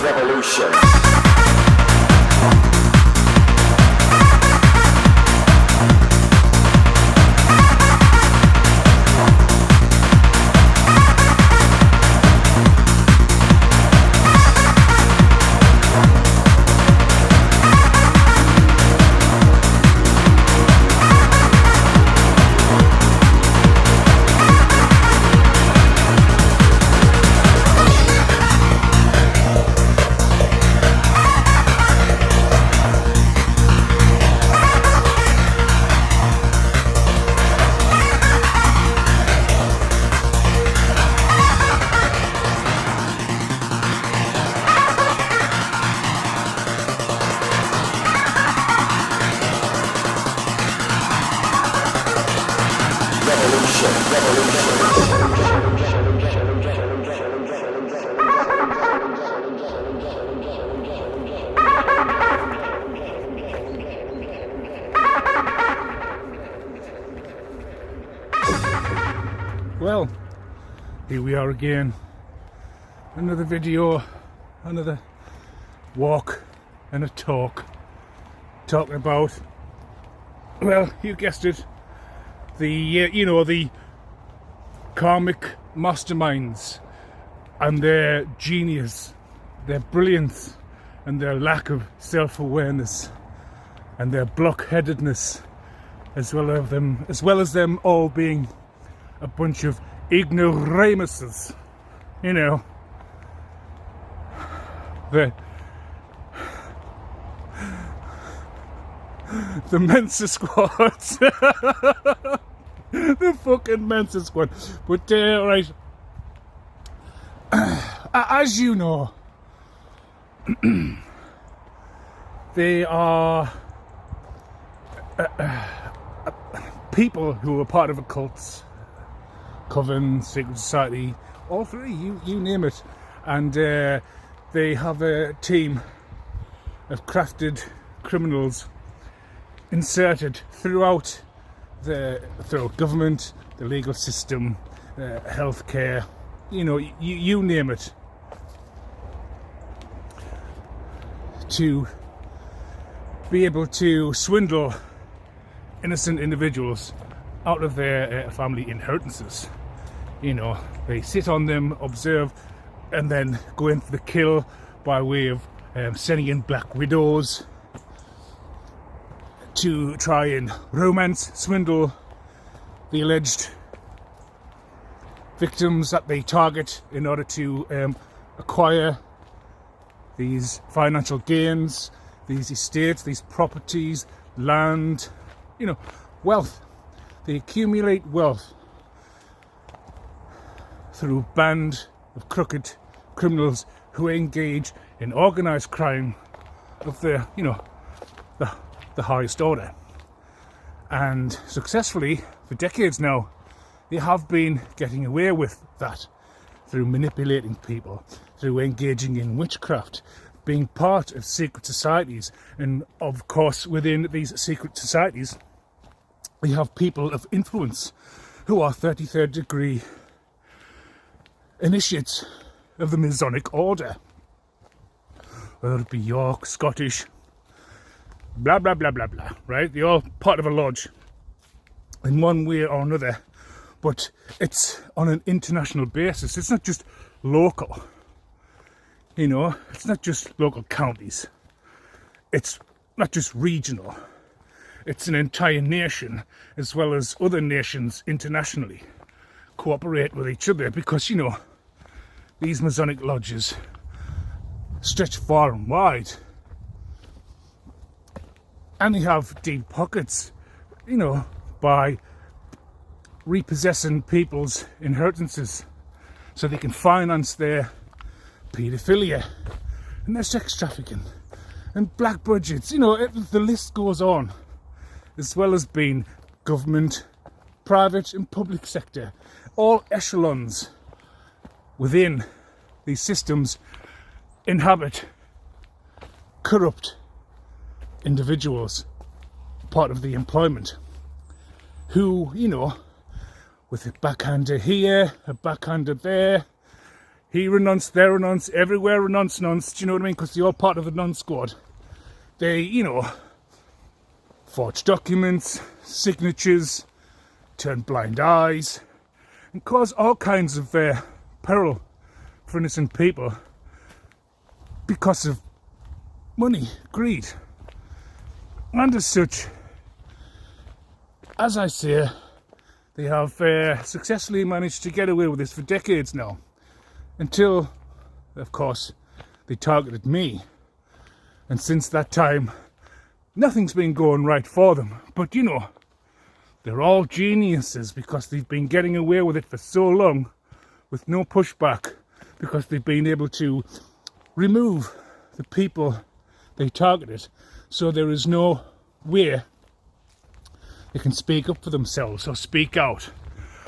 Revolution. Well, here we are again. Another video, another walk and a talk. Talking about, well, you guessed it, the karmic masterminds and their genius, their brilliance and their lack of self-awareness and their blockheadedness, as well as them all being a bunch of ignoramuses, you know. The Mensa squads. The fucking Mensa squad. But right, as you know, they are people who are part of a cult, coven, secret society, all three, you name it. And they have a team of crafted criminals inserted throughout government, the legal system, healthcare, you name it, to be able to swindle innocent individuals out of their family inheritances. They sit on them, observe, and then go in for the kill by way of sending in black widows to try and romance, swindle the alleged victims that they target in order to acquire these financial gains, these estates, these properties, land, wealth. They accumulate wealth through a band of crooked criminals who engage in organised crime of the highest order. And successfully, for decades now, they have been getting away with that through manipulating people, through engaging in witchcraft, being part of secret societies. And of course, within these secret societies, we have people of influence who are 33rd degree initiates of the Masonic order, whether it be York, Scottish, blah blah blah blah blah, right? They're all part of a lodge in one way or another, but it's on an international basis. It's not just local, it's not just local counties, it's not just regional, it's an entire nation, as well as other nations internationally cooperate with each other, because these Masonic lodges stretch far and wide, and they have deep pockets, by repossessing people's inheritances so they can finance their paedophilia and their sex trafficking and black budgets. The list goes on, as well as being government, private and public sector, all echelons within these systems inhabit corrupt individuals, part of the employment, who, with a backhander here, a backhander there, Here a nonce, there a nonce, everywhere a nonce. Do you know what I mean? Because they're all part of the nonce squad. They, forge documents, signatures, turn blind eyes, and cause all kinds of peril for innocent people because of money, greed. And as such, as I say, they have successfully managed to get away with this for decades now. Until, of course, they targeted me. And since that time, nothing's been going right for them. But they're all geniuses because they've been getting away with it for so long with no pushback, because they've been able to remove the people they targeted, so there is no way they can speak up for themselves or speak out.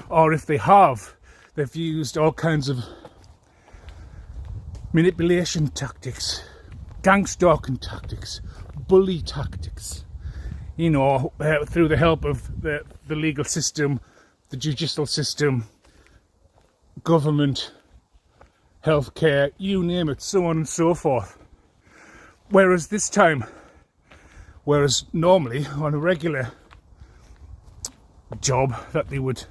Or if they have, they've used all kinds of manipulation tactics, gang stalking tactics, bully tactics, through the help of the legal system, the judicial system, government, healthcare, you name it, so on and so forth. Whereas normally on a regular job that they would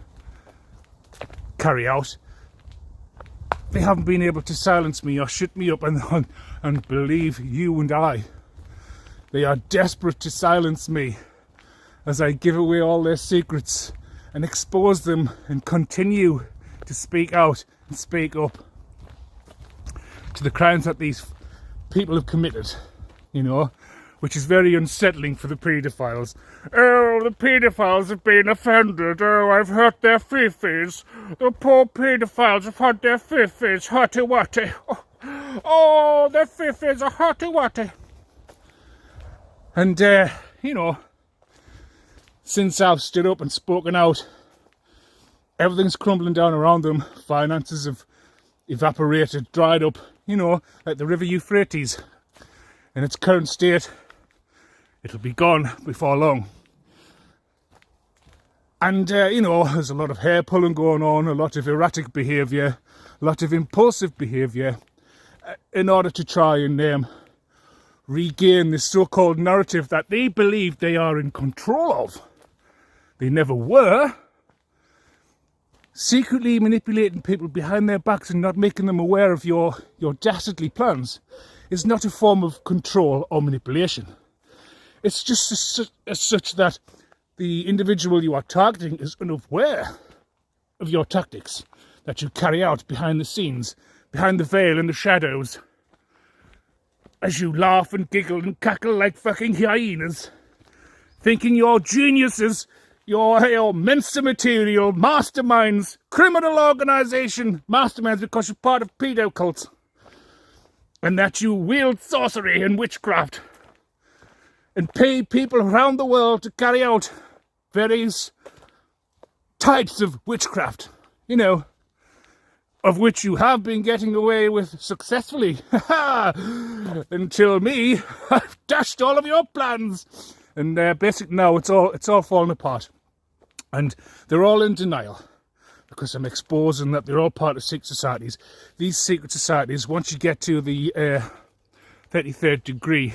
carry out, they haven't been able to silence me or shut me up, and believe you and I, they are desperate to silence me as I give away all their secrets and expose them and continue to speak out and speak up to the crimes that these people have committed, which is very unsettling for the paedophiles. Oh, the paedophiles have been offended. Oh, I've hurt their fifis. The poor paedophiles have had their fifis hotty-watty. Oh, their fifis are hotty-watty. And, since I've stood up and spoken out, everything's crumbling down around them. Finances have evaporated, dried up, like the river Euphrates. In its current state, it'll be gone before long. And, there's a lot of hair pulling going on, a lot of erratic behaviour, a lot of impulsive behaviour, in order to try and regain this so-called narrative that they believe they are in control of. They never were. Secretly manipulating people behind their backs and not making them aware of your dastardly plans is not a form of control or manipulation. It's just as such that the individual you are targeting is unaware of your tactics that you carry out behind the scenes, behind the veil in the shadows, as you laugh and giggle and cackle like fucking hyenas, thinking you're geniuses, you're Mensa material, masterminds, criminal organisation masterminds because you're part of pedo cults, and that you wield sorcery and witchcraft and pay people around the world to carry out various types of witchcraft, of which you have been getting away with successfully, until me, I've dashed all of your plans, and basically now it's all falling apart, and they're all in denial, because I'm exposing that they're all part of secret societies. These secret societies, once you get to the 33rd degree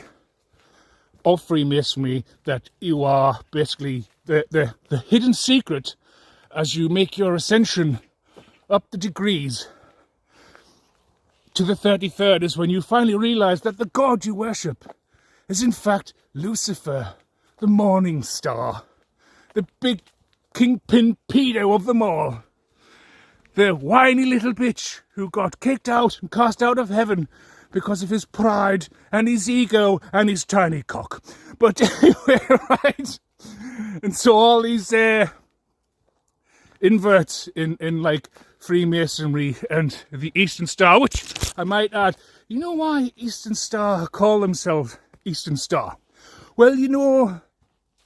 of Freemasonry, that you are basically the hidden secret as you make your ascension up the degrees to the 33rd, is when you finally realise that the god you worship is in fact Lucifer, the morning star, the big kingpin pedo of them all, the whiny little bitch who got kicked out and cast out of heaven because of his pride and his ego and his tiny cock. But anyway, right? And so all these inverts in like Freemasonry and the Eastern Star, which I might add, you know why Eastern Star call themselves Eastern Star? Well,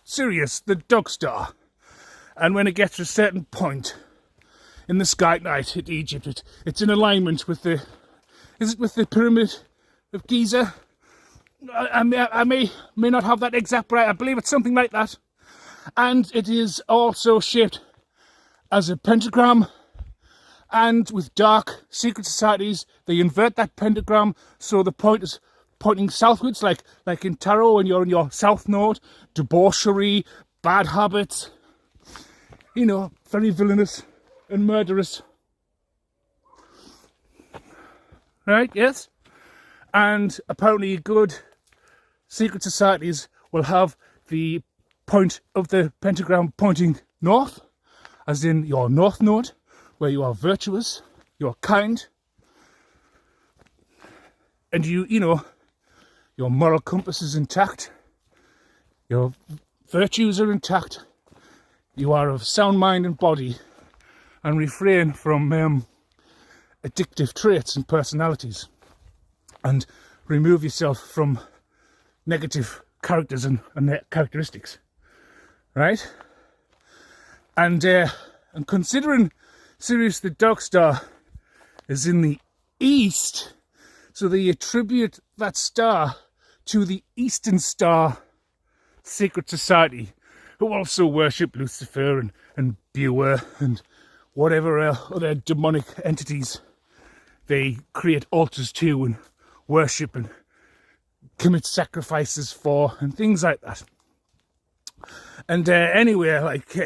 Sirius, the dog star. And when it gets to a certain point in the sky at night at Egypt, it's in alignment with the Pyramid of Giza? I may not have that exact right. I believe it's something like that. And it is also shaped as a pentagram And with dark secret societies, they invert that pentagram so the point is pointing southwards, like in tarot when you're in your south node. Debauchery, bad habits, you know, very villainous and murderous. Right, yes? And apparently good secret societies will have the point of the pentagram pointing north, as in your north node, where you are virtuous, you're kind, and you know, your moral compass is intact, your virtues are intact, you are of sound mind and body, and refrain from addictive traits and personalities, and remove yourself from negative characters and characteristics, right? And considering Sirius the Dark Star is in the east, so they attribute that star to the Eastern Star Secret Society, who also worship Lucifer and Beulah and whatever other demonic entities they create altars to and worship and commit sacrifices for and things like that. And anyway, like...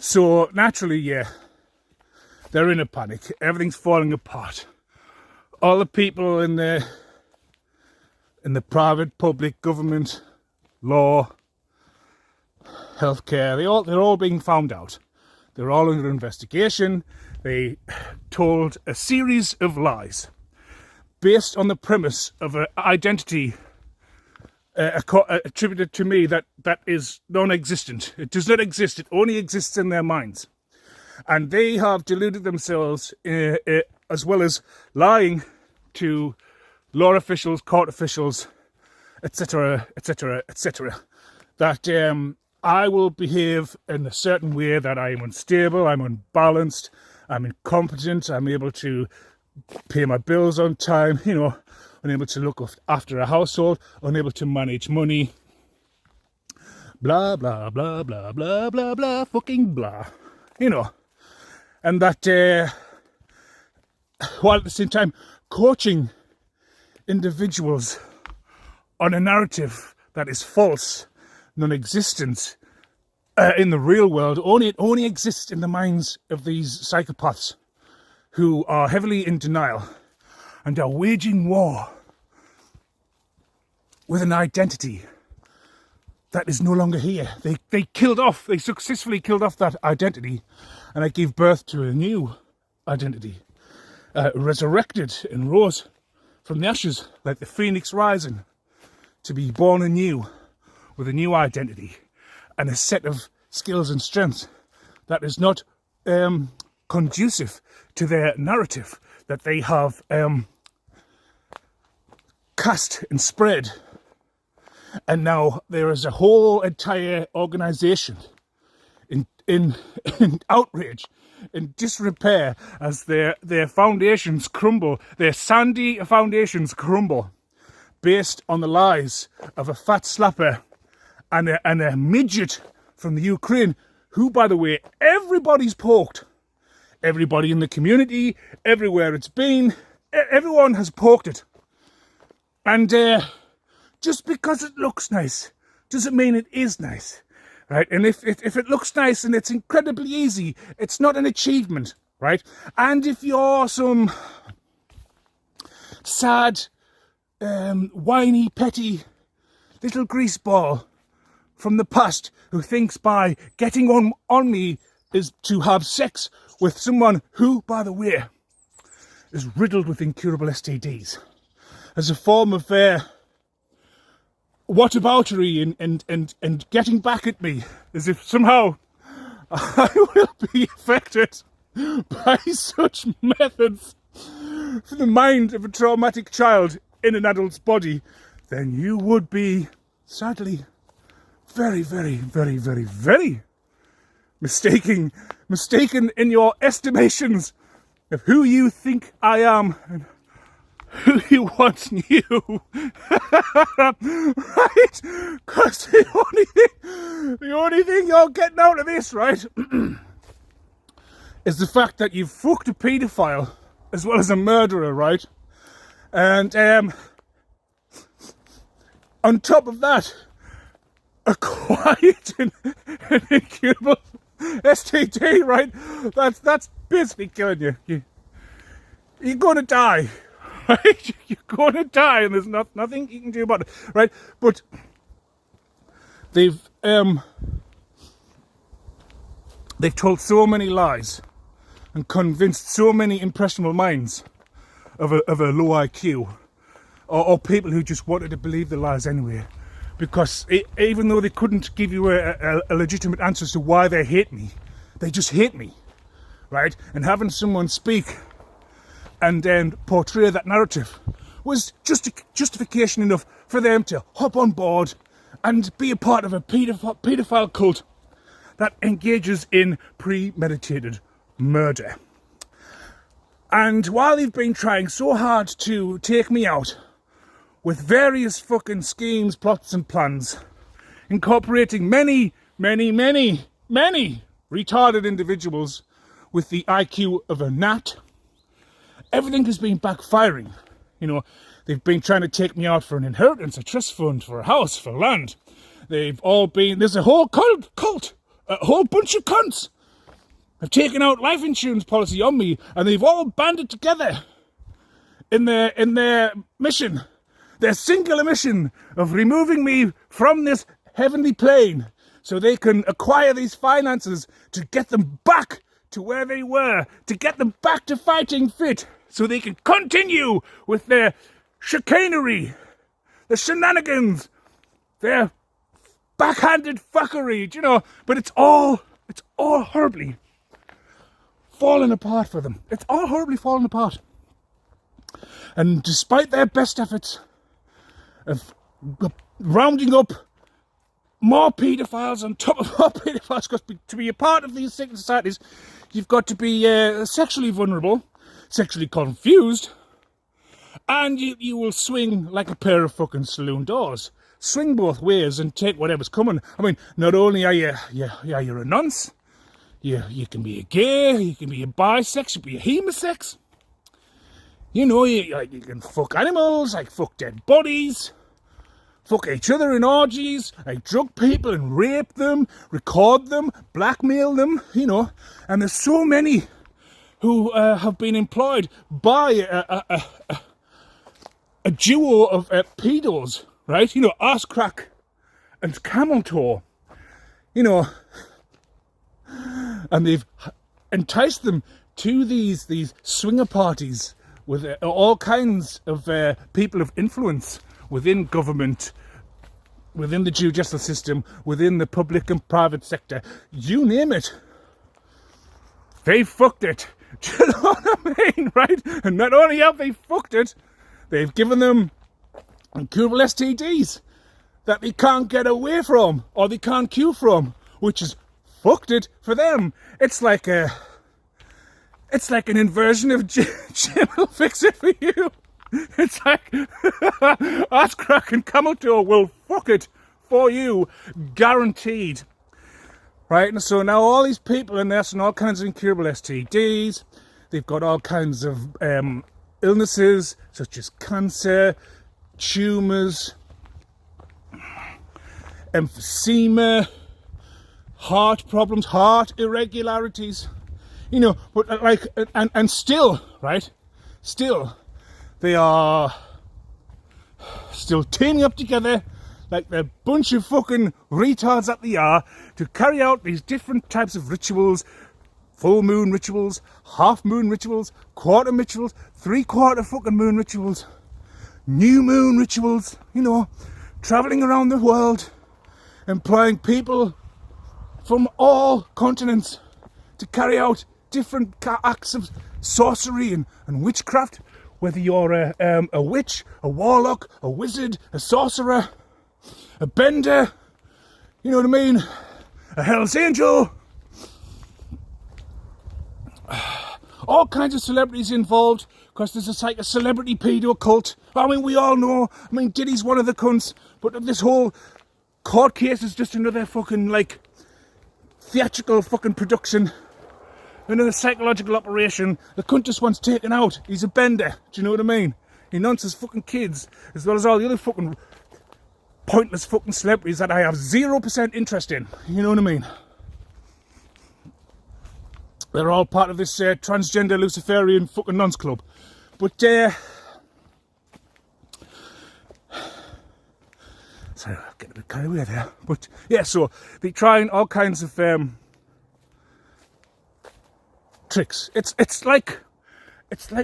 So naturally, yeah, they're in a panic. Everything's falling apart. All the people in the private, public, government, law, healthcare, they're all being found out. They're all under investigation. They told a series of lies based on the premise of an identity attributed to me that is non-existent. It does not exist. It only exists in their minds. And they have deluded themselves, as well as lying to law officials, court officials, etc., etc., etc., that I will behave in a certain way, that I am unstable, I'm unbalanced, I'm incompetent, I'm able to pay my bills on time, you know, unable to look after a household, unable to manage money, blah, blah, blah, blah, blah, blah, blah, fucking blah, you know. And that, while at the same time coaching individuals on a narrative that is false, non-existent, in the real world, it only exists in the minds of these psychopaths who are heavily in denial and are waging war with an identity that is no longer here. They successfully killed off that identity, and they gave birth to a new identity, resurrected and rose from the ashes like the phoenix rising, to be born anew with a new identity and a set of skills and strengths that is not conducive to their narrative that they have cast and spread. And now there is a whole entire organisation in outrage, in disrepair, as their foundations crumble, their sandy foundations crumble, based on the lies of a fat slapper and a midget from the Ukraine, who, by the way, everybody's poked. Everybody in the community, everywhere it's been, everyone has poked it. And just because it looks nice doesn't mean it is nice, right? And if it looks nice and it's incredibly easy, it's not an achievement, right? And if you're some sad, whiny, petty little greaseball from the past who thinks by getting on me is to have sex with someone who, by the way, is riddled with incurable STDs, as a form of whataboutery and getting back at me, as if somehow I will be affected by such methods for the mind of a traumatic child in an adult's body, then you would be, sadly, very, very, very, very, very mistaken in your estimations of who you think I am and who you once knew. Right? Because the only thing you're getting out of this, right, is the fact that you've fucked a paedophile as well as a murderer, right? And on top of that, a quiet and incurable STD, right? That's basically killing you. You're going to die, right? You're going to die, and there's nothing you can do about it, right? But they've told so many lies and convinced so many impressionable minds of a low IQ, or people who just wanted to believe the lies anyway, because even though they couldn't give you a legitimate answer as to why they hate me, they just hate me, right? And having someone speak and then portray that narrative was just justification enough for them to hop on board and be a part of a paedophile cult that engages in premeditated murder. And while they've been trying so hard to take me out with various fucking schemes, plots and plans, incorporating many retarded individuals with the IQ of a gnat, everything has been backfiring. You know, they've been trying to take me out for an inheritance, a trust fund, for a house, for land. They've all been, there's a whole cult, a whole bunch of cunts have taken out life insurance policy on me, and they've all banded together in their mission, their singular mission of removing me from this heavenly plane so they can acquire these finances to get them back to where they were, to get them back to fighting fit, so they can continue with their chicanery, their shenanigans, their backhanded fuckery, you know. But it's all horribly falling apart for them. It's all horribly falling apart. And despite their best efforts of rounding up more paedophiles on top of more paedophiles, because to be a part of these secret societies, you've got to be sexually vulnerable, sexually confused, and you will swing like a pair of fucking saloon doors. Swing both ways and take whatever's coming. I mean, not only are you're a nonce, you can be a gay, you can be a bisex, you can be a hemosex. You know, you can fuck animals, like fuck dead bodies, fuck each other in orgies, like drug people and rape them, record them, blackmail them, you know. And there's so many who have been employed by a duo of pedos, right? You know, Ass Crack and Camel Toe, you know. And they've enticed them to these swinger parties with all kinds of people of influence within government, within the judicial system, within the public and private sector. You name it. They fucked it. Do you know what I mean, right? And not only have they fucked it, they've given them incurable STDs that they can't get away from, or they can't cure from, which is fucked it for them. It's like an inversion of Jim will fix it for you. It's like Ass Crack and Camel Toe will fuck it for you, guaranteed. Right, and so now all these people in there and all kinds of incurable STDs. They've got all kinds of illnesses such as cancer, tumours, emphysema, heart problems, heart irregularities, you know. But like, and still, right, still they are still teaming up together like the bunch of fucking retards that they are to carry out these different types of rituals: full moon rituals, half moon rituals, quarter rituals, 3/4 fucking moon rituals, new moon rituals, you know, travelling around the world, employing people from all continents to carry out different acts of sorcery and witchcraft, whether you're a witch, a warlock, a wizard, a sorcerer, a bender, you know what I mean, a Hell's Angel. All kinds of celebrities involved, because there's like a celebrity pedo cult. I mean, we all know, I mean, Diddy's one of the cunts, but this whole court case is just another fucking, like, theatrical fucking production And in a psychological operation, the cunt just wants taken out. He's a bender. Do you know what I mean? He nonsense fucking kids, as well as all the other fucking pointless fucking celebrities that I have 0% interest in. You know what I mean? They're all part of this transgender Luciferian fucking nonce club. But, sorry, I'm getting a bit carried away there. But, yeah, so they're trying all kinds of tricks. It's like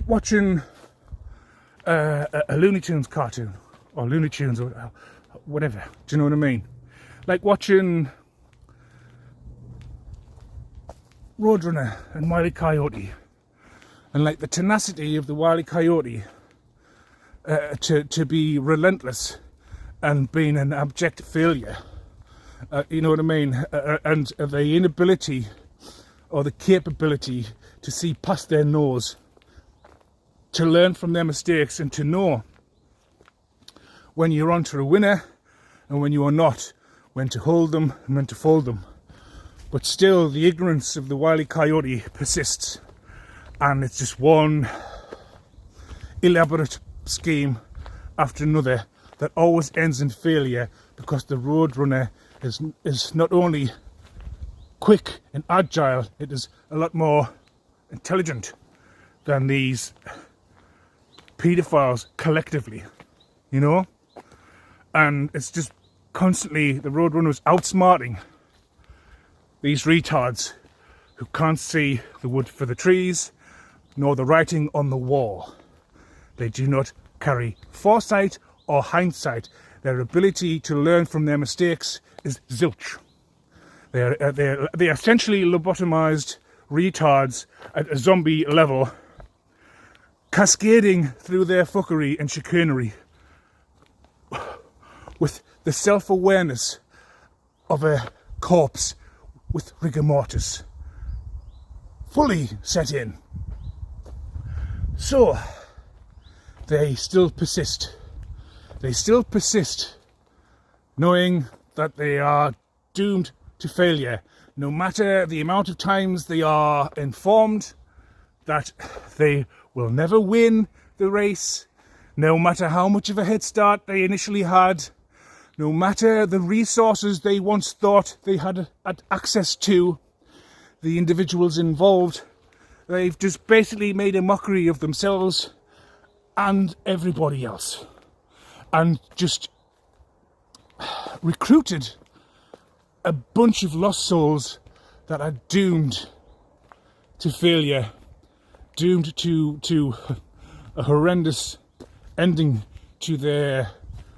watching a Looney Tunes cartoon, or Looney Tunes, or whatever. Do you know what I mean? Like watching Roadrunner and Wile E. Coyote, and like the tenacity of the Wile E. Coyote to be relentless and being an abject failure. You know what I mean? And the inability or the capability to see past their nose, to learn from their mistakes, and to know when you're onto a winner and when you are not, when to hold them and when to fold them. But still, the ignorance of the Wile E. Coyote persists, and it's just one elaborate scheme after another that always ends in failure, because the Roadrunner is not only quick and agile, it is a lot more intelligent than these paedophiles collectively, you know? And it's just constantly, the Roadrunner's outsmarting these retards who can't see the wood for the trees, nor the writing on the wall. They do not carry foresight or hindsight. Their ability to learn from their mistakes is zilch. They're essentially lobotomized retards at a zombie level, cascading through their fuckery and chicanery with the self-awareness of a corpse with rigor mortis fully set in. So they still persist. They still persist, knowing that they are doomed to failure, no matter the amount of times they are informed that they will never win the race, no matter how much of a head start they initially had, no matter the resources they once thought they had access to, the individuals involved, they've just basically made a mockery of themselves and everybody else, and just recruited a bunch of lost souls that are doomed to failure, doomed to a horrendous ending to their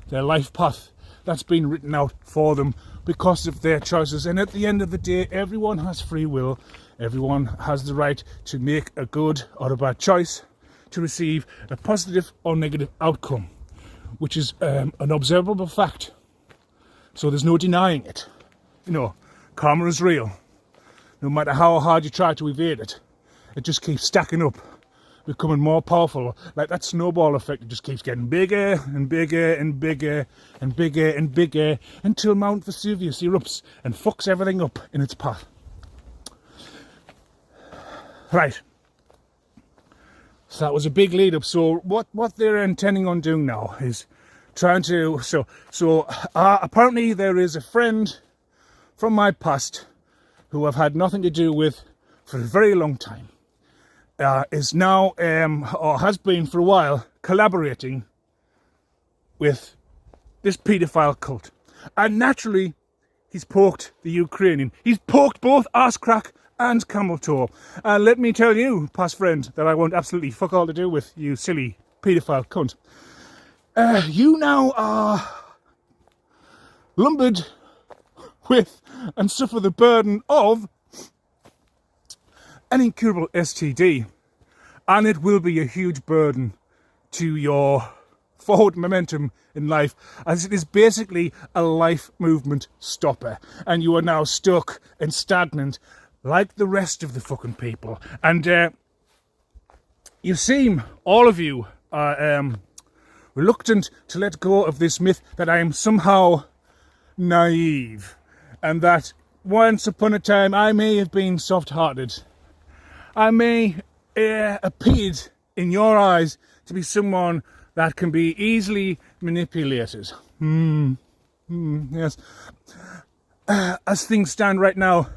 life path that's been written out for them because of their choices. And at the end of the day, everyone has free will. Everyone has the right to make a good or a bad choice, to receive a positive or negative outcome, which is an observable fact. So there's no denying it. You know, karma is real. No matter how hard you try to evade it, it just keeps stacking up, becoming more powerful. Like that snowball effect, it just keeps getting bigger and bigger and bigger and bigger and bigger until Mount Vesuvius erupts and fucks everything up in its path. Right. So that was a big lead up. So what they're intending on doing now is trying to... So apparently there is a friend from my past who I've had nothing to do with for a very long time. Is now, or has been for a while, collaborating with this paedophile cult. And naturally, he's poked the Ukrainian. He's poked both arse crack and camel toe. And let me tell you, past friend, that I want absolutely fuck all to do with, you silly paedophile cunt. You now are lumbered with and suffer the burden of an incurable STD, and it will be a huge burden to your forward momentum in life, as it is basically a life movement stopper, and you are now stuck and stagnant like the rest of the fucking people. And you seem, all of you, are reluctant to let go of this myth that I am somehow naive, and that once upon a time I may have been soft-hearted. I may appear in your eyes to be someone that can be easily manipulated. Yes. As things stand right now,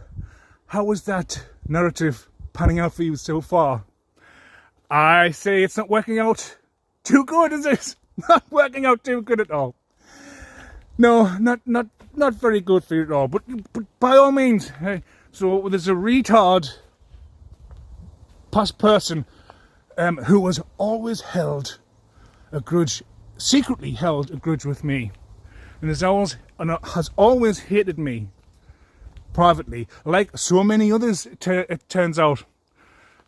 how is that narrative panning out for you so far? I say it's not working out too good, is it? Not working out too good at all. No, not very good for you at all. But by all means, hey, so there's a retard past person who has always held a grudge, secretly held a grudge with me, and has always hated me privately, like so many others. It turns out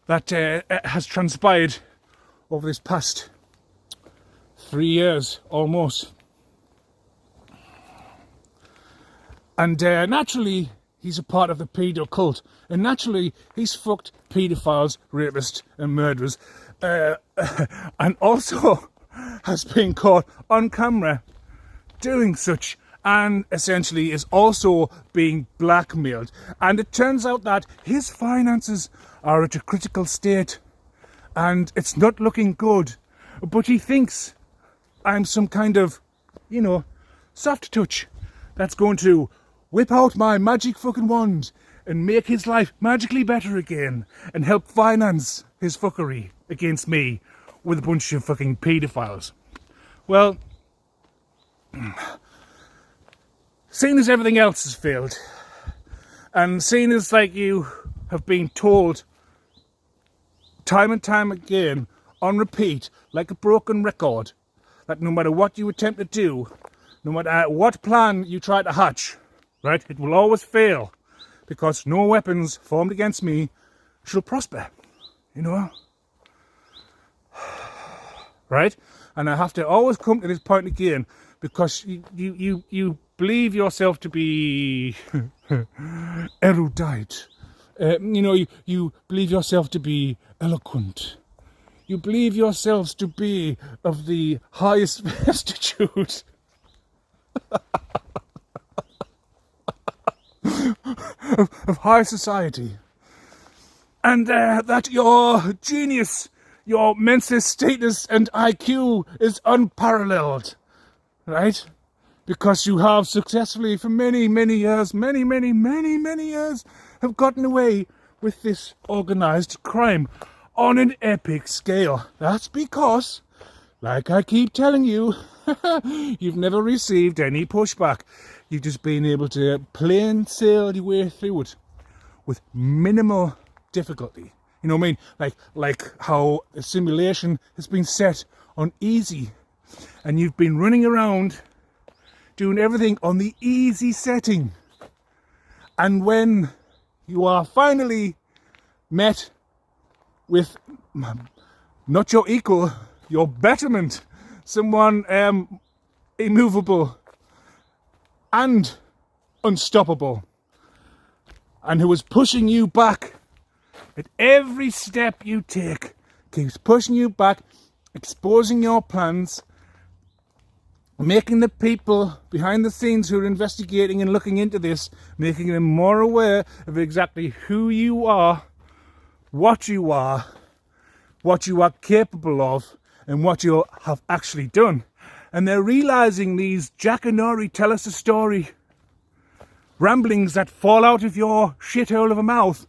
that has transpired over this past 3 years almost. And naturally, he's a part of the pedo cult. And naturally, he's fucked paedophiles, rapists, and murderers. And also has been caught on camera doing such. And essentially is also being blackmailed. And it turns out that his finances are at a critical state. And it's not looking good. But he thinks I'm some kind of, soft touch that's going to whip out my magic fucking wand and make his life magically better again and help finance his fuckery against me with a bunch of fucking paedophiles. Well, seeing as everything else has failed, and seeing as like you have been told time and time again on repeat like a broken record that no matter what you attempt to do, no matter what plan you try to hatch, right, it will always fail, because no weapons formed against me shall prosper, right? And I have to always come to this point again, because you believe yourself to be erudite. You believe yourself to be eloquent. You believe yourselves to be of the highest virtude. of high society. And that your genius, your mental status and IQ is unparalleled. Right? Because you have successfully for many, many years, many years, have gotten away with this organised crime on an epic scale. That's because, like I keep telling you, you've never received any pushback. You've just been able to plain sail your way through it with minimal difficulty. You know what I mean? Like how the simulation has been set on easy, and you've been running around doing everything on the easy setting. And when you are finally met with not your equal, your betterment, someone immovable and unstoppable, and who is pushing you back at every step you take, keeps pushing you back, exposing your plans, making the people behind the scenes who are investigating and looking into this, making them more aware of exactly who you are, what you are capable of, and what you have actually done. And they're realising these Jack and Nori tell us a story ramblings that fall out of your shithole of a mouth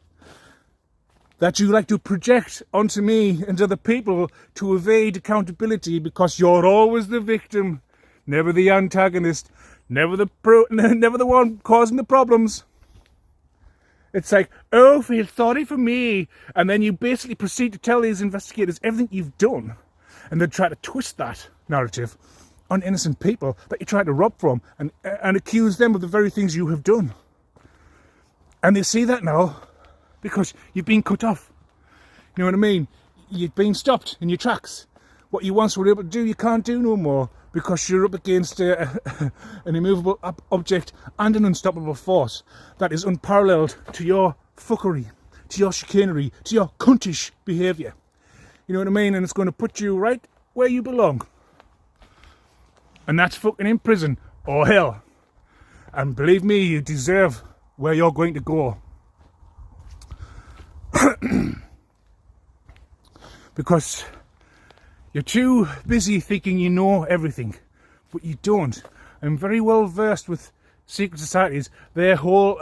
that you like to project onto me and other people to evade accountability, because you're always the victim, never the antagonist, never the one causing the problems. It's like, oh, feel sorry for me. And then you basically proceed to tell these investigators everything you've done, and then try to twist that narrative on innocent people that you try to rob from, and accuse them of the very things you have done. And they see that now because you've been cut off. You know what I mean? You've been stopped in your tracks. What you once were able to do, you can't do no more, because you're up against an immovable object and an unstoppable force that is unparalleled to your fuckery, to your chicanery, to your cuntish behaviour. You know what I mean? And it's going to put you right where you belong. And that's fucking in prison or hell. And believe me, you deserve where you're going to go. because you're too busy thinking you know everything, but you don't. I'm very well versed with secret societies. Their whole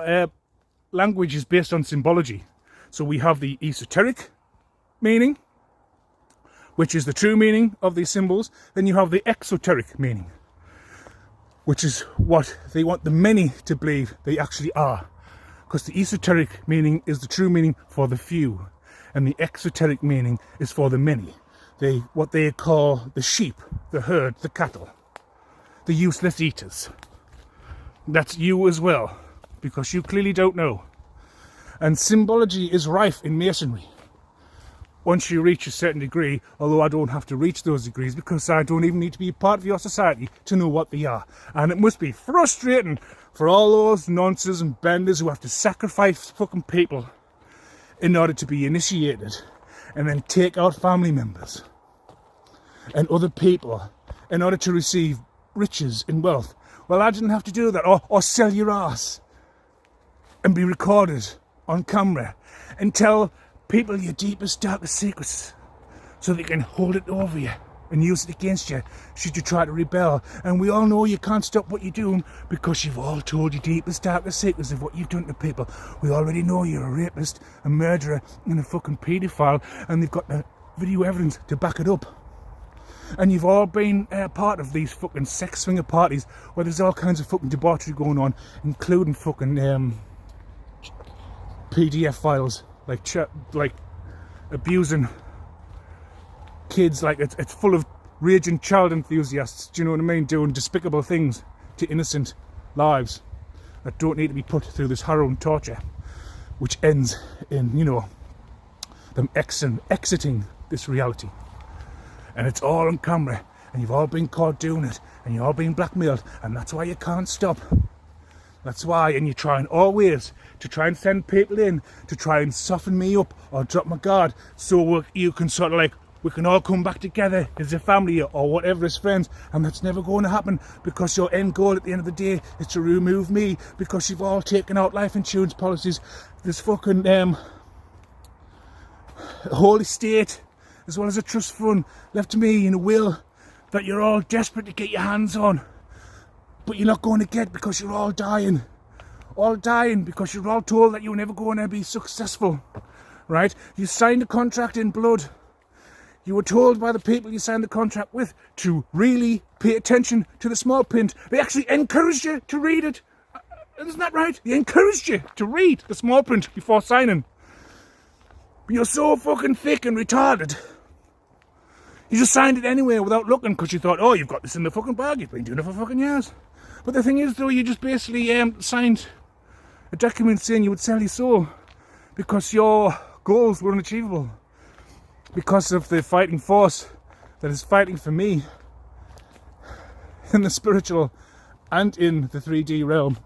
language is based on symbology. So we have the esoteric meaning, which is the true meaning of these symbols. Then you have the exoteric meaning, which is what they want the many to believe they actually are. Because the esoteric meaning is the true meaning for the few, and the exoteric meaning is for the many. What they call the sheep, the herd, the cattle, the useless eaters. That's you as well, because you clearly don't know. And symbology is rife in masonry. Once you reach a certain degree, although I don't have to reach those degrees because I don't even need to be a part of your society to know what they are. And it must be frustrating for all those nonces and benders who have to sacrifice fucking people in order to be initiated, and then take out family members and other people in order to receive riches and wealth. Well, I didn't have to do that, or sell your ass and be recorded on camera and tell people your deepest, darkest secrets so they can hold it over you and use it against you should you try to rebel. And we all know you can't stop what you're doing because you've all told your deepest, darkest secrets of what you've done to people. We already know you're a rapist, a murderer, and a fucking paedophile, and they've got the video evidence to back it up. And you've all been part of these fucking sex swinger parties where there's all kinds of fucking debauchery going on, including fucking PDF files, like abusing kids. Like it's full of raging child enthusiasts, do you know what I mean, doing despicable things to innocent lives that don't need to be put through this harrowing torture, which ends in, you know, them exiting this reality. And it's all on camera, and you've all been caught doing it, and you've all been blackmailed, and that's why you can't stop. That's why, and you're trying always to try and send people in to try and soften me up or drop my guard, so you can sort of like, we can all come back together as a family or whatever, as friends. And that's never going to happen, because your end goal at the end of the day is to remove me, because you've all taken out life insurance policies. This fucking whole estate, as well as a trust fund left to me in a will that you're all desperate to get your hands on, but you're not going to get because you're all dying because you're all told that you're never going to be successful, right? You signed a contract in blood. You were told by the people you signed the contract with to really pay attention to the small print. They actually encouraged you to read it. Isn't that right? They encouraged you to read the small print before signing. But you're so fucking thick and retarded. You just signed it anyway without looking, because you thought, oh, you've got this in the fucking bag. You've been doing it for fucking years. But the thing is, though, you just basically signed a document saying you would sell your soul because your goals were unachievable, because of the fighting force that is fighting for me in the spiritual and in the 3D realm.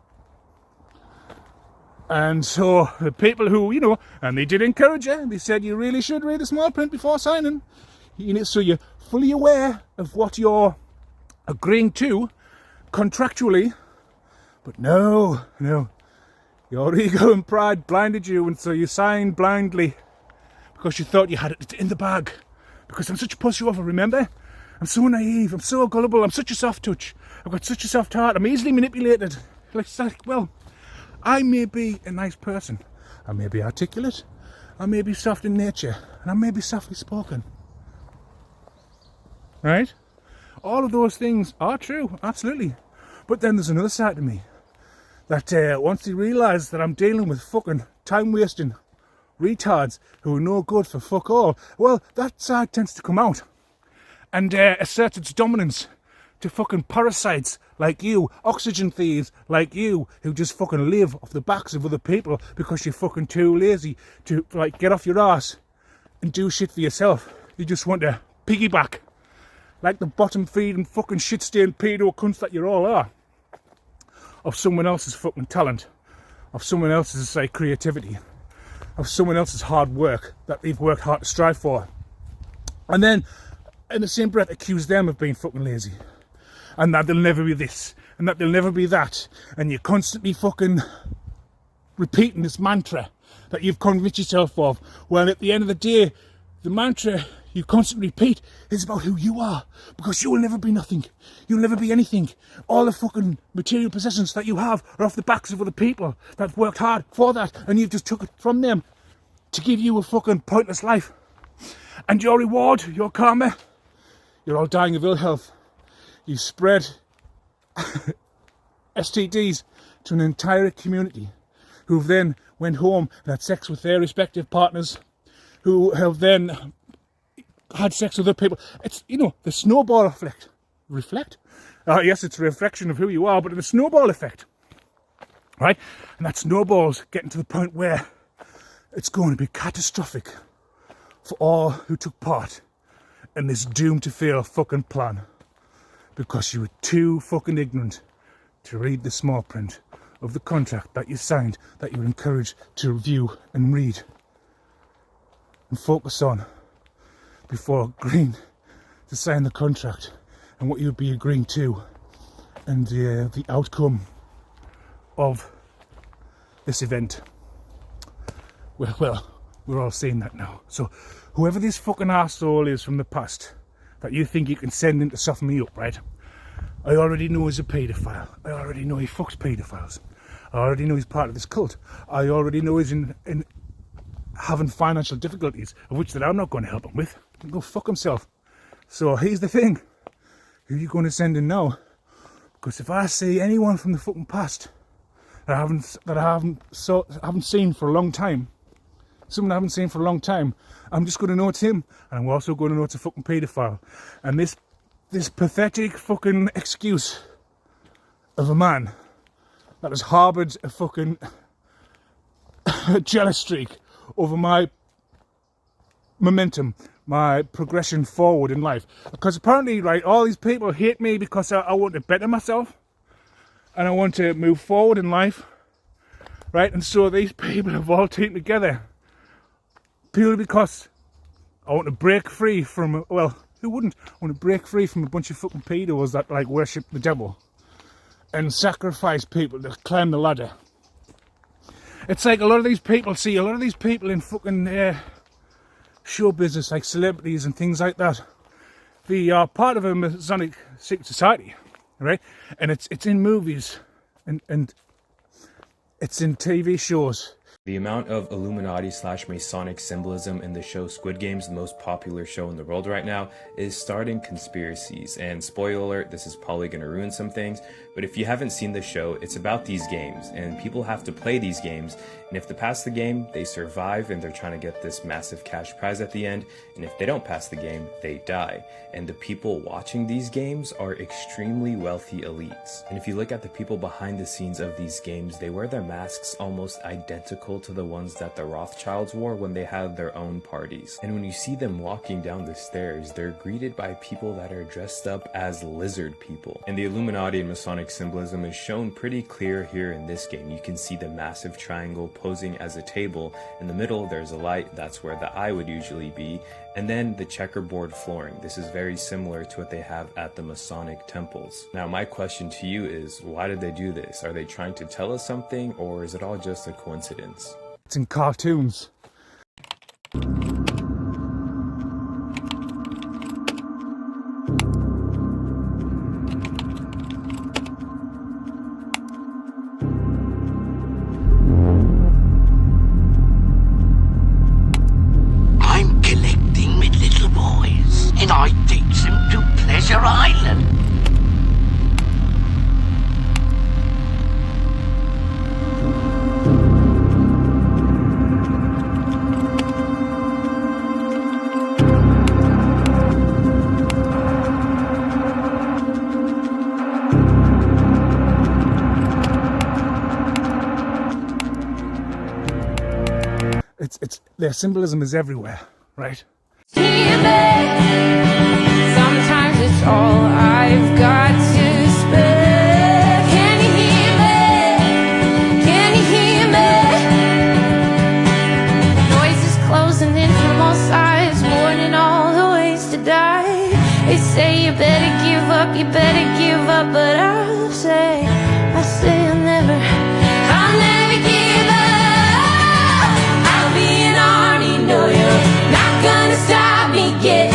And so the people who, you know, and they did encourage you, they said you really should read the small print before signing. You know, so you're fully aware of what you're agreeing to contractually. But no, your ego and pride blinded you, and so you signed blindly because you thought you had it in the bag. Because I'm such a pushover, remember? I'm so naive, I'm so gullible, I'm such a soft touch. I've got such a soft heart, I'm easily manipulated. Well, I may be a nice person, I may be articulate, I may be soft in nature, and I may be softly spoken. Right? All of those things are true, absolutely. But then there's another side to me. That once they realise that I'm dealing with fucking time-wasting retards who are no good for fuck all, well, that side tends to come out and assert its dominance to fucking parasites like you, oxygen thieves like you, who just fucking live off the backs of other people because you're fucking too lazy to like get off your ass and do shit for yourself. You just want to piggyback like the bottom feeding fucking shit-stained pedo cunts that you all are, of someone else's fucking talent, of someone else's, say, creativity, of someone else's hard work that they've worked hard to strive for. And then, in the same breath, accuse them of being fucking lazy. And that they'll never be this, and that they'll never be that. And you're constantly fucking repeating this mantra that you've convinced yourself of. Well, at the end of the day, the mantra you constantly repeat is about who you are, because you will never be nothing. You'll never be anything. All the fucking material possessions that you have are off the backs of other people that worked hard for that, and you've just took it from them to give you a fucking pointless life. And your reward, your karma, you're all dying of ill health. You spread STDs to an entire community, who then went home and had sex with their respective partners, who have then had sex with other people. It's, you know, the snowball effect. Yes, it's a reflection of who you are, but the snowball effect, right? And that snowball's getting to the point where it's going to be catastrophic for all who took part in this doomed to fail fucking plan, because you were too fucking ignorant to read the small print of the contract that you signed, that you were encouraged to review and read and focus on before agreeing to sign the contract and what you'd be agreeing to, and the outcome of this event. Well, we're all seeing that now. So whoever this fucking arsehole is from the past that you think you can send in to soften me up, right? I already know he's a paedophile. I already know he fucks paedophiles. I already know he's part of this cult. I already know he's in having financial difficulties, of which that I'm not going to help him with. He can go fuck himself. So here's the thing. Who are you going to send in now? Because if I see anyone from the fucking past that I haven't seen for a long time, someone I haven't seen for a long time, I'm just going to know it's him, and I'm also going to know it's a fucking paedophile. And this pathetic fucking excuse of a man that has harboured a fucking jealous streak over my momentum, my progression forward in life. Because apparently, right, all these people hate me because I want to better myself and I want to move forward in life, right? And so these people have all taken together purely because I want to break free from, well, who wouldn't? I want to break free from a bunch of fucking pedos that like worship the devil and sacrifice people to climb the ladder. It's like a lot of these people in fucking show business, like celebrities and things like that, they are part of a Masonic secret society, right? And it's in movies and it's in TV shows. The amount of Illuminati/Masonic symbolism in the show Squid Games, the most popular show in the world right now, is starting conspiracies. And spoiler alert, this is probably going to ruin some things, but if you haven't seen the show, it's about these games, and people have to play these games, and if they pass the game, they survive, and they're trying to get this massive cash prize at the end, and if they don't pass the game, they die. And the people watching these games are extremely wealthy elites. And if you look at the people behind the scenes of these games, they wear their masks almost identical to the ones that the Rothschilds wore when they had their own parties. And when you see them walking down the stairs, they're greeted by people that are dressed up as lizard people. And the Illuminati and Masonic symbolism is shown pretty clear here in this game. You can see the massive triangle posing as a table. In the middle, there's a light, that's where the eye would usually be. And then the checkerboard flooring. This is very similar to what they have at the Masonic temples. Now, my question to you is, why did they do this? Are they trying to tell us something, or is it all just a coincidence? It's in cartoons. And I takes him to Pleasure Island. It's their symbolism is everywhere, right? Sometimes it's all I've got to spare. Can you hear me? Can you hear me? Noise is closing in from all sides, warning all the ways to die. They say you better give up, but I'll say I'll never give up. I'll be an army, no, you're not gonna stop me getting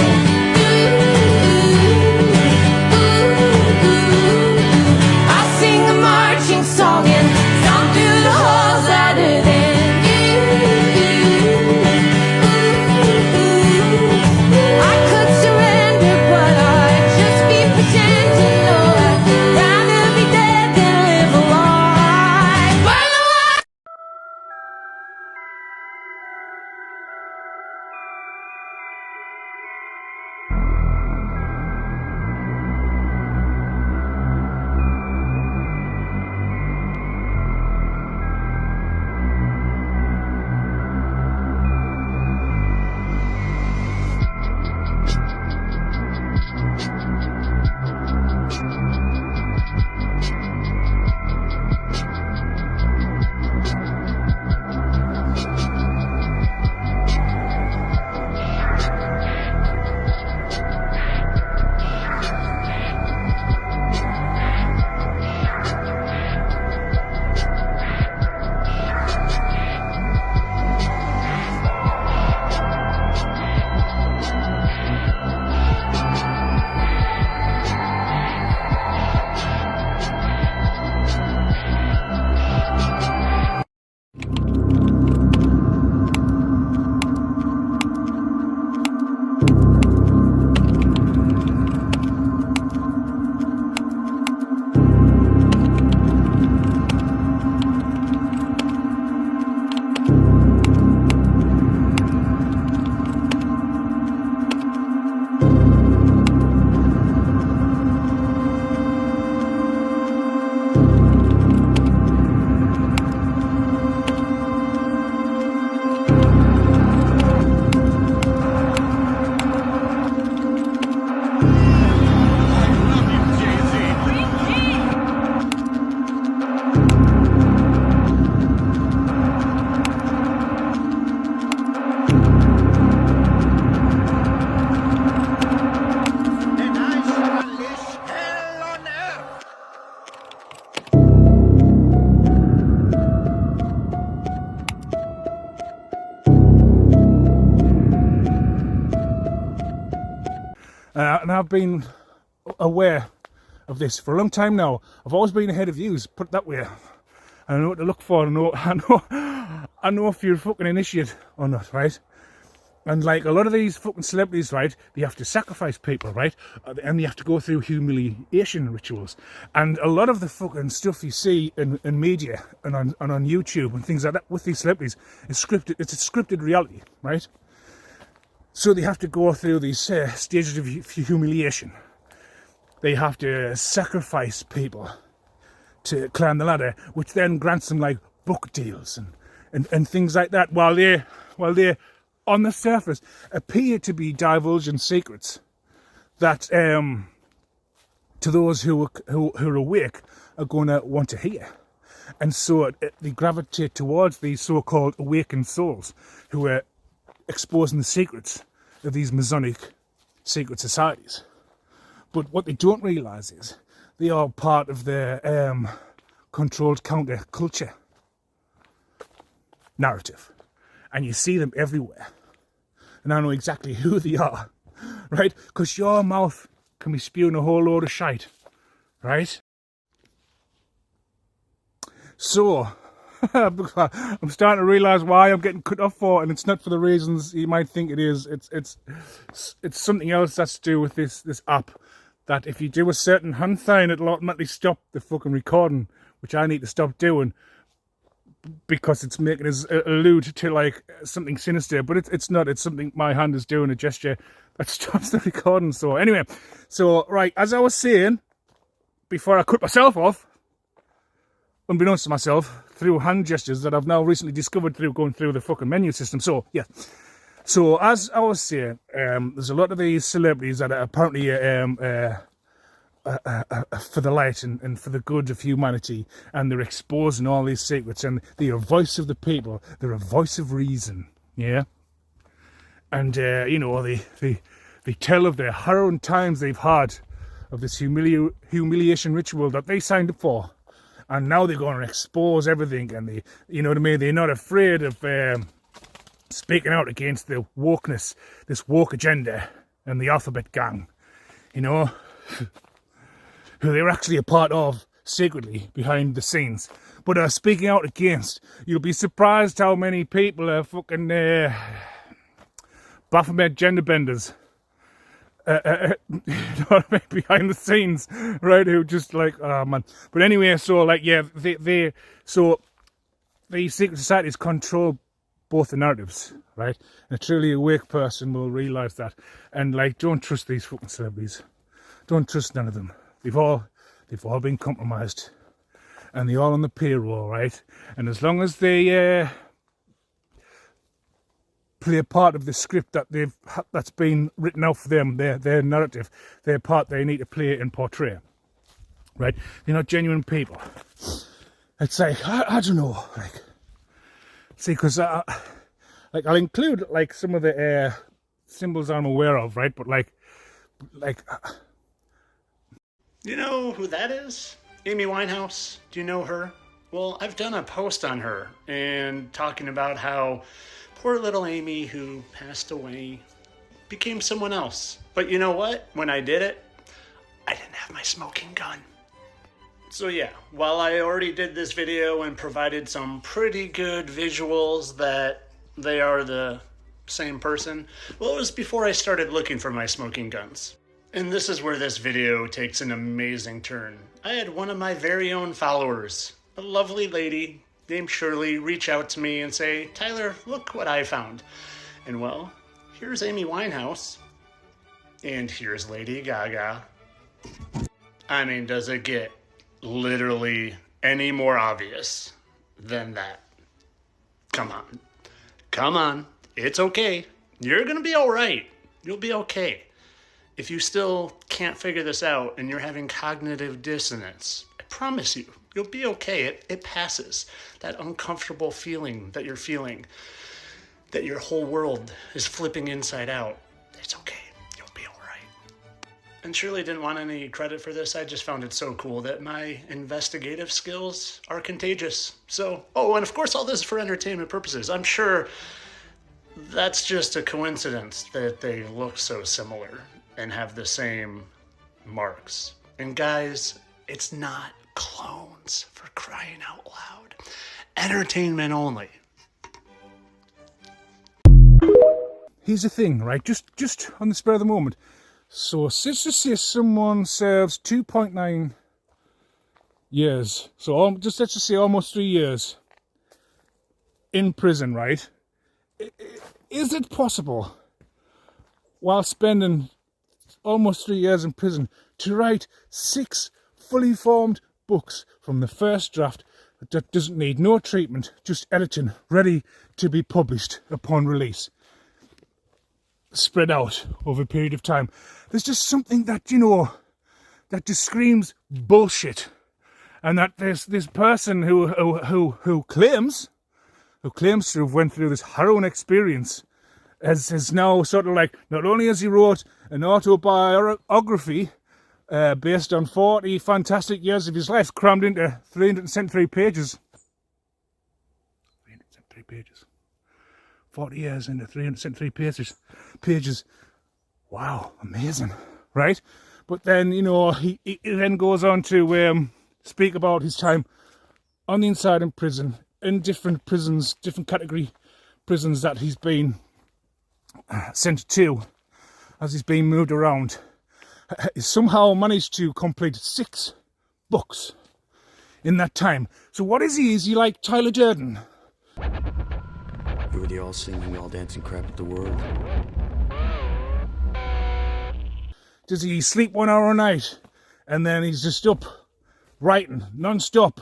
and I've been aware of this for a long time now. I've always been ahead of yous, put it that way. I know what to look for. I know if you're a fucking initiate or not, right? And like a lot of these fucking celebrities, right, they have to sacrifice people, right? And they have to go through humiliation rituals. And a lot of the fucking stuff you see in media and on YouTube and things like that with these celebrities is scripted. It's a scripted reality, right? So they have to go through these stages of humiliation. They have to sacrifice people to climb the ladder, which then grants them like book deals and things like that, while they on the surface appear to be divulging secrets that to those who are awake are going to want to hear. And so they gravitate towards these so-called awakened souls who are exposing the secrets of these Masonic secret societies. But what they don't realise is they are part of their controlled counter-culture narrative. And you see them everywhere. And I know exactly who they are, right? Because your mouth can be spewing a whole load of shite, right? So, I'm starting to realise why I'm getting cut off for, and it's not for the reasons you might think it is. It's something else that's to do with this app, that if you do a certain hand sign, it'll automatically stop the fucking recording, which I need to stop doing, because it's making us allude to like something sinister, but it's not. It's something my hand is doing, a gesture that stops the recording. So anyway, right, as I was saying before I cut myself off, unbeknownst to myself, through hand gestures that I've now recently discovered through going through the fucking menu system. So yeah, so as I was saying, there's a lot of these celebrities that are apparently for the light and for the good of humanity, and they're exposing all these secrets, and they're a voice of the people, they're a voice of reason, yeah? And, you know, they tell of the harrowing times they've had of this humiliation ritual that they signed up for, and now they're going to expose everything, and they, you know what I mean, they're not afraid of speaking out against the wokeness, this woke agenda, and the alphabet gang, you know? Who they were actually a part of secretly behind the scenes. But speaking out against, you'll be surprised how many people are fucking Baphomet gender benders. You know what I mean? Behind the scenes, right? Who just like, oh man. But anyway, so like, yeah, so these secret societies control both the narratives, right? And a truly awake person will realise that. And like, don't trust these fucking celebrities. Don't trust none of them. They've all been compromised, and they're all on the payroll, right? And as long as they play a part of the script that's been written out for them, their narrative, their part they need to play and portray, right? They're not genuine people. It's like I don't know, like, see, because like I'll include like some of the symbols I'm aware of, right? But like. You know who that is? Amy Winehouse. Do you know her? Well, I've done a post on her and talking about how poor little Amy, who passed away, became someone else. But you know what? When I did it, I didn't have my smoking gun. So yeah, while I already did this video and provided some pretty good visuals that they are the same person, well, it was before I started looking for my smoking guns. And this is where this video takes an amazing turn. I had one of my very own followers, a lovely lady named Shirley, reach out to me and say, Tyler, look what I found. And well, here's Amy Winehouse. And here's Lady Gaga. I mean, does it get literally any more obvious than that? Come on. Come on. It's okay. You're gonna be all right. You'll be okay. If you still can't figure this out and you're having cognitive dissonance, I promise you, you'll be okay. It passes. That uncomfortable feeling that you're feeling, that your whole world is flipping inside out, it's okay. You'll be all right. And Shirley didn't want any credit for this. I just found it so cool that my investigative skills are contagious. So, oh, and of course all this is for entertainment purposes. I'm sure that's just a coincidence that they look so similar. and have the same marks. And guys, it's not clones, for crying out loud. Entertainment only. Here's the thing, right? Just on the spur of the moment. So, let's just say someone serves 2.9 years. So, let's just say almost 3 years in prison, right? Is it possible, while spending almost 3 years in prison, to write 6 fully formed books from the first draft that doesn't need no treatment, just editing, ready to be published upon release, spread out over a period of time? There's just something that, you know, that just screams bullshit. And that there's this person who claims to have went through this harrowing experience has now sort of like, not only has he wrote an autobiography based on 40 fantastic years of his life crammed into 373 pages. 373 pages. 40 years into 373 pages. Wow, amazing, right? But then, you know, he then goes on to speak about his time on the inside in prison, in different prisons, different category prisons that he's been sent to as he's been moved around. He somehow managed to complete 6 books in that time. So what is he? Is he like Tyler Durden? You were the all-singing, all-dancing crap of the world. Does he sleep 1 hour a night and then he's just up writing non-stop,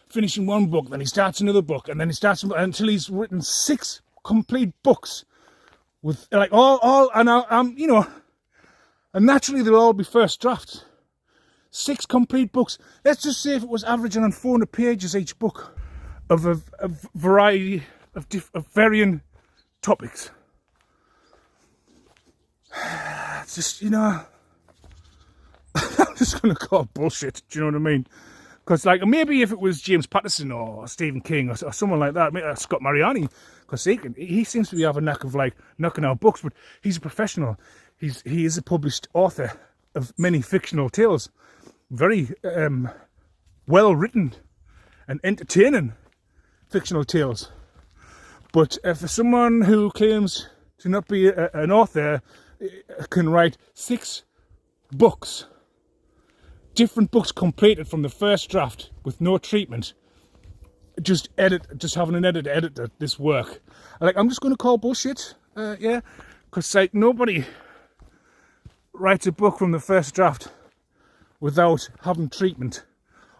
finishing one book, then he starts another book, and then he starts until he's written 6 complete books with like all and you know, and naturally they'll all be first drafts. 6 complete books. Let's just say if it was averaging on 400 pages each book of a variety of varying topics. It's just, you know, I'm just going to call it bullshit, do you know what I mean? Because, like, maybe if it was James Patterson or Stephen King or someone like that, maybe Scott Mariani, because he seems to have a knack of, like, knocking out books, but he's a professional. He is a published author of many fictional tales. Very well-written and entertaining fictional tales. But for someone who claims to not be an author, can write 6 books, different books completed from the first draft with no treatment, just having an editor edit this work. Like, I'm just going to call bullshit, yeah, because like nobody writes a book from the first draft without having treatment,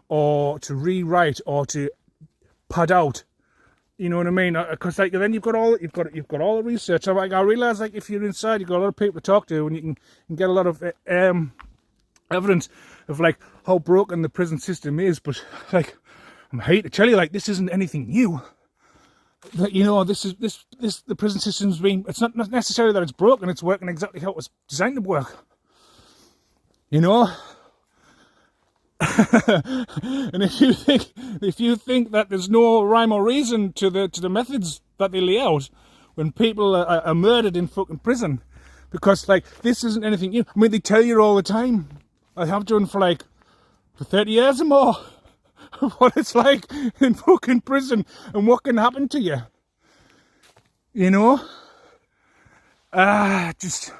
or to rewrite, or to pad out. You know what I mean? Because like then you've got all the research. I realise, like, if you're inside, you've got a lot of people to talk to, and you can get a lot of evidence of like how broken the prison system is. But like, I hate to tell you, like, this isn't anything new. That, you know, the prison system's been. It's not necessarily that it's broken. It's working exactly how it was designed to work. You know. And if you think that there's no rhyme or reason to the methods that they lay out when people are murdered in fucking prison, because like this isn't anything new. I mean, they tell you all the time. I have done for 30 years or more what it's like in fucking prison and what can happen to you. You know, just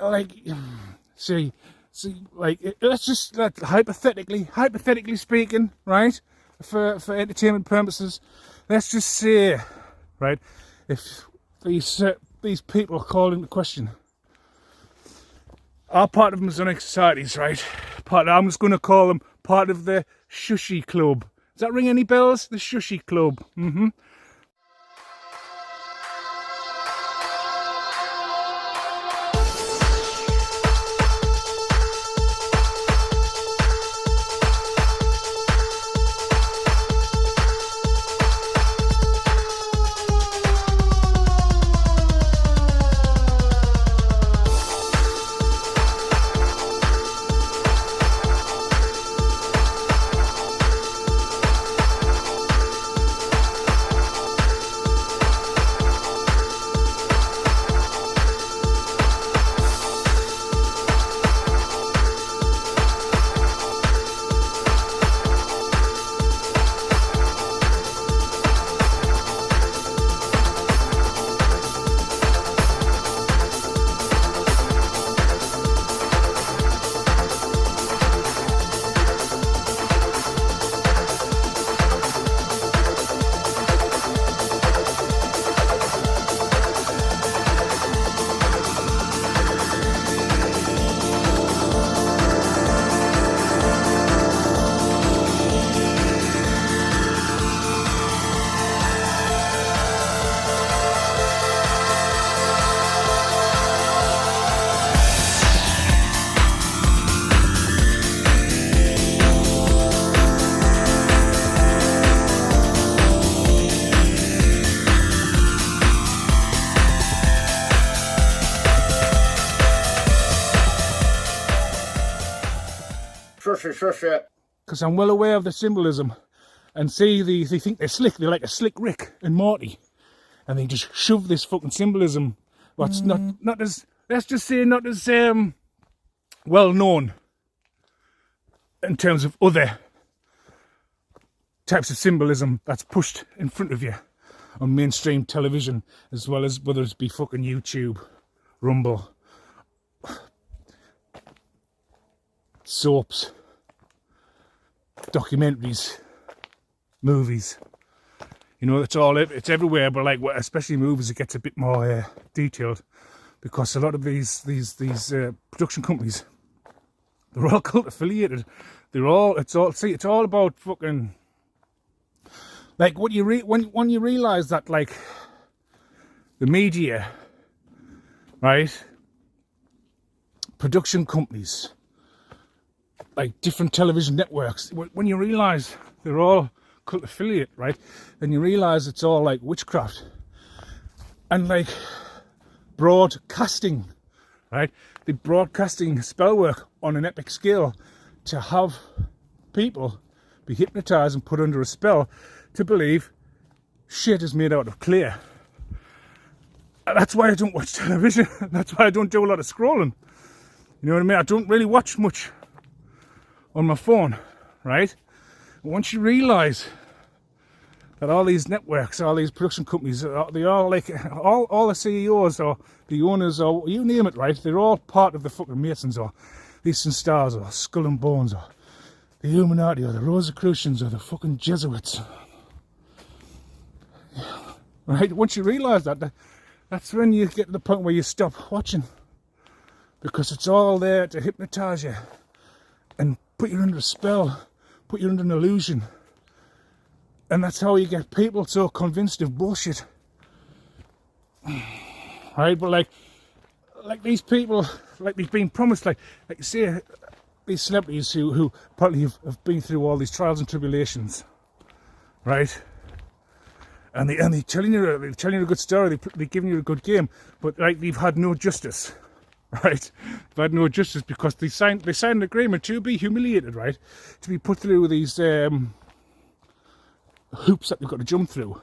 like. See, like, let's hypothetically speaking, right, for entertainment purposes, let's just say, right, if these people called into question are part of Masonic societies, right, I'm just going to call them part of the Shushy Club. Does that ring any bells? The Shushy Club. because I'm well aware of the symbolism, and see they think they're slick. They're like a slick Rick and Morty, and they just shove this fucking symbolism. What's not as, let's just say, not as well known in terms of other types of symbolism that's pushed in front of you on mainstream television, as well as whether it be fucking YouTube, Rumble, soaps, documentaries, movies. You know, it's everywhere, but like especially movies, it gets a bit more detailed, because a lot of these production companies, they're all cult affiliated. It's all about fucking, like, when you realise that, like, the media, right, production companies, like different television networks, when you realise they're all cult affiliate, right, then you realise it's all like witchcraft. And like broadcasting, right, the broadcasting spell work on an epic scale to have people be hypnotised and put under a spell to believe shit is made out of clay. That's why I don't watch television. That's why I don't do a lot of scrolling. You know what I mean? I don't really watch much on my phone, right? Once you realise that all these networks, all these production companies, they all like, all the CEOs or the owners or you name it, right? They're all part of the fucking Masons or Eastern Stars or Skull and Bones or the Illuminati or the Rosicrucians or the fucking Jesuits. Right? Once you realise that, that's when you get to the point where you stop watching, because it's all there to hypnotise you and put you under a spell, put you under an illusion. And that's how you get people so convinced of bullshit. Right? But like these people, like they've been promised, like you say, these celebrities who probably have been through all these trials and tribulations, right? And they're telling you a good story, they're giving you a good game, but like they've had no justice, right? They've had no justice because they signed an agreement to be humiliated, right? To be put through these hoops that they've got to jump through.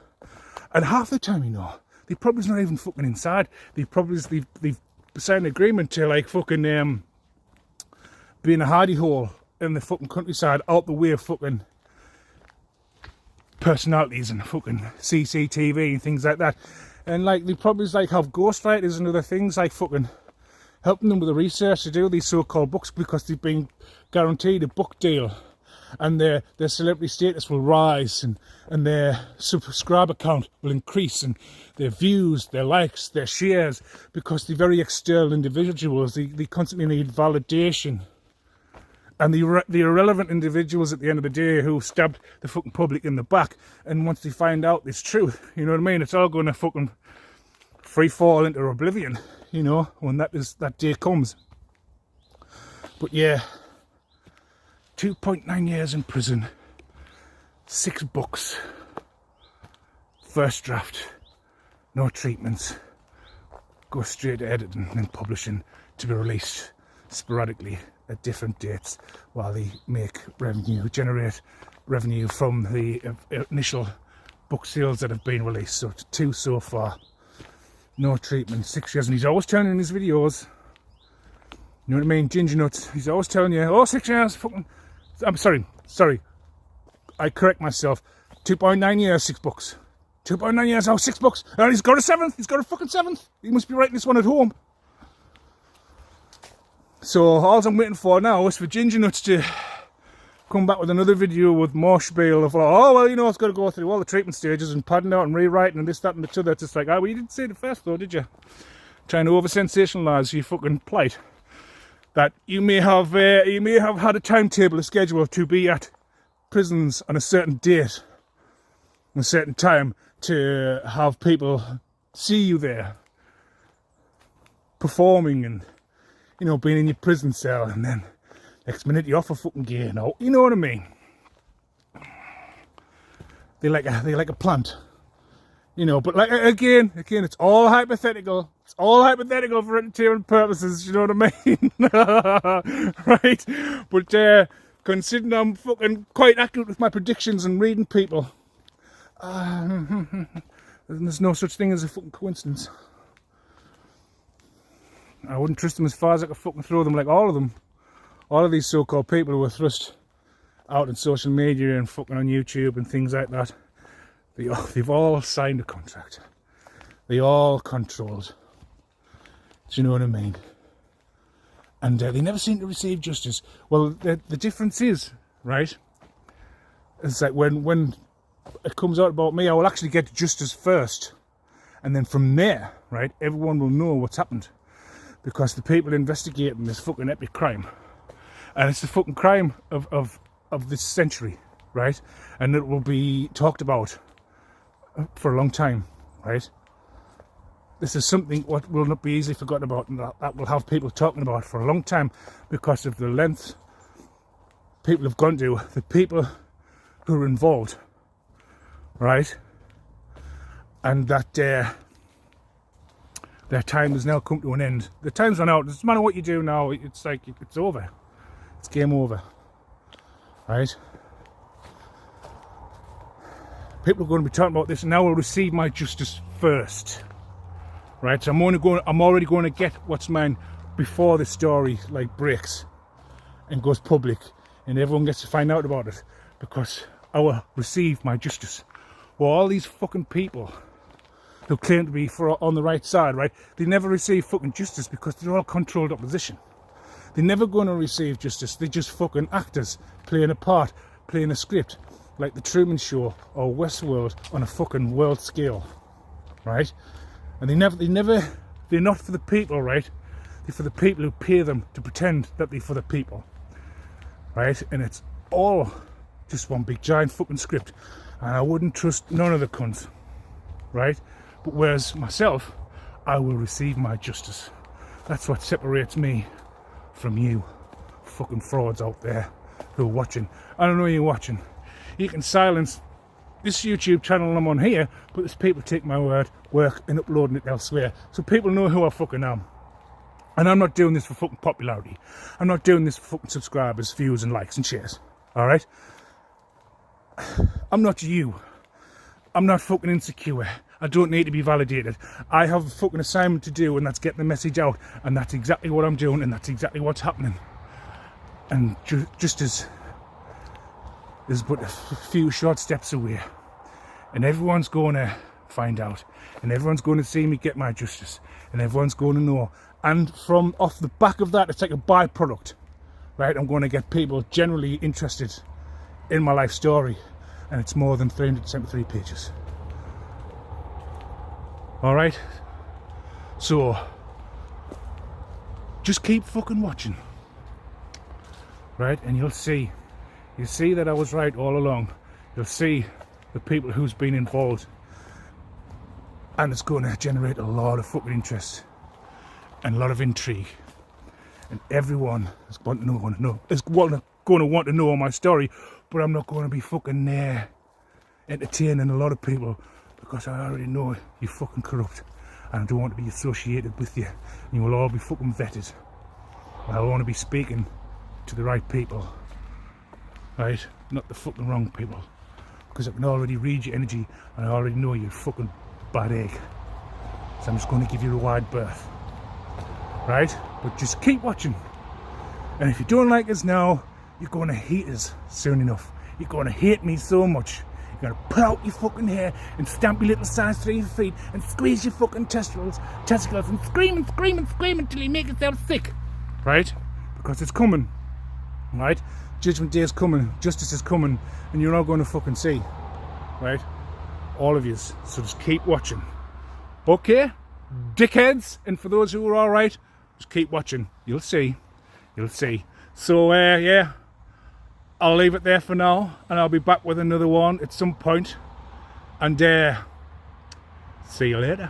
And half the time, you know, they probably not even fucking inside. They've signed an agreement to like fucking be in a hardy hole in the fucking countryside, out the way of fucking personalities and fucking CCTV and things like that. And like they probably like have ghostwriters and other things, like fucking helping them with the research to do these so-called books, because they've been guaranteed a book deal, and their celebrity status will rise, and their subscriber count will increase, and their views, their likes, their shares, because they're very external individuals. They constantly need validation. And the irrelevant individuals at the end of the day who stabbed the fucking public in the back, and once they find out this truth, you know what I mean, it's all going to fucking free fall into oblivion, you know, when that day comes. But yeah, 2.9 years in prison, 6 books, first draft, no treatments, go straight to editing and publishing to be released sporadically at different dates while they generate revenue from the initial book sales that have been released. So 2 so far, no treatment, 6 years, and he's always telling in his videos, you know what I mean, Ginger Nuts, he's always telling you, oh, 6 years, fucking, I'm sorry, I correct myself, 2.9 years, 6 books, 2.9 years, 6 books, and he's got a 7th, he's got a fucking 7th, he must be writing this one at home. So all I'm waiting for now is for Ginger Nuts to come back with another video with more spiel of, oh, well, you know, it's got to go through all the treatment stages and padding out and rewriting and this, that and the other. It's just like, well, you didn't say it first though, did you? Trying to over-sensationalise your fucking plight. That you may have had a timetable, a schedule to be at prisons on a certain date, a certain time, to have people see you there, performing and, you know, being in your prison cell, and then next minute you're off a fucking gear now. You know what I mean? They like a plant, you know. But like again, it's all hypothetical. It's all hypothetical for entertainment purposes. You know what I mean? Right? But considering I'm fucking quite accurate with my predictions and reading people. There's no such thing as a fucking coincidence. I wouldn't trust them as far as I could fucking throw them, like all of them. All of these so-called people who were thrust out in social media and fucking on YouTube and things like that. They've all signed a contract. They all controlled. Do you know what I mean? And they never seem to receive justice. Well, the difference is, right, it's like when it comes out about me, I will actually get justice first. And then from there, right, everyone will know what's happened. Because the people investigating this fucking epic crime. And it's the fucking crime of this century, right? And it will be talked about for a long time, right? This is something what will not be easily forgotten about, and that will have people talking about for a long time because of the length people have gone to, the people who are involved, right? And that their time has now come to an end. The time's run out. It doesn't matter what you do now, it's like, it's over. It's game over, right? People are going to be talking about this, and now I'll receive my justice first. Right, so I'm already going to get what's mine before the story like breaks and goes public, and everyone gets to find out about it because I will receive my justice. Well, all these fucking people who claim to be on the right side, right? They never receive fucking justice because they're all controlled opposition. They're never going to receive justice. They're just fucking actors playing a part, playing a script, like the Truman Show or Westworld on a fucking world scale, right? And they're not for the people, right? They're for the people who pay them to pretend that they're for the people, right? And it's all just one big giant fucking script. And I wouldn't trust none of the cunts, right? But whereas myself, I will receive my justice. That's what separates me from you fucking frauds out there who are watching. I don't know you're watching. You can silence this YouTube channel I'm on here, but there's people take my work and uploading it elsewhere, so people know who I fucking am. And I'm not doing this for fucking popularity. I'm not doing this for fucking subscribers, views and likes and shares. Alright? I'm not you. I'm not fucking insecure. I don't need to be validated. I have a fucking assignment to do, and that's getting the message out, and that's exactly what I'm doing, and that's exactly what's happening. And just as there's but a few short steps away, and everyone's going to find out, and everyone's going to see me get my justice, and everyone's going to know. And from off the back of that, it's like a byproduct, right? I'm going to get people generally interested in my life story, and it's more than 373 pages. All right, so just keep fucking watching, right? And you'll see that I was right all along. You'll see the people who's been involved, and it's going to generate a lot of fucking interest and a lot of intrigue, and everyone is going to want to know my story. But I'm not going to be fucking there entertaining a lot of people, because I already know you're fucking corrupt, and I don't want to be associated with you, and you will all be fucking vetted. I want to be speaking to the right people, right? Not the fucking wrong people, because I can already read your energy, and I already know you're a fucking bad egg. So I'm just going to give you a wide berth, right? But just keep watching, and if you don't like us now, you're going to hate us soon enough. You're going to hate me so much. You're going to pull out your fucking hair and stamp your little size 3 feet and squeeze your fucking testicles and scream and scream and scream until you make yourself sick, right? Because it's coming, right? Judgment Day is coming, justice is coming, and you're all going to fucking see, right? All of yous. So just keep watching, okay, dickheads? And for those who are all right, just keep watching. You'll see. So yeah, I'll leave it there for now, and I'll be back with another one at some point, and see you later.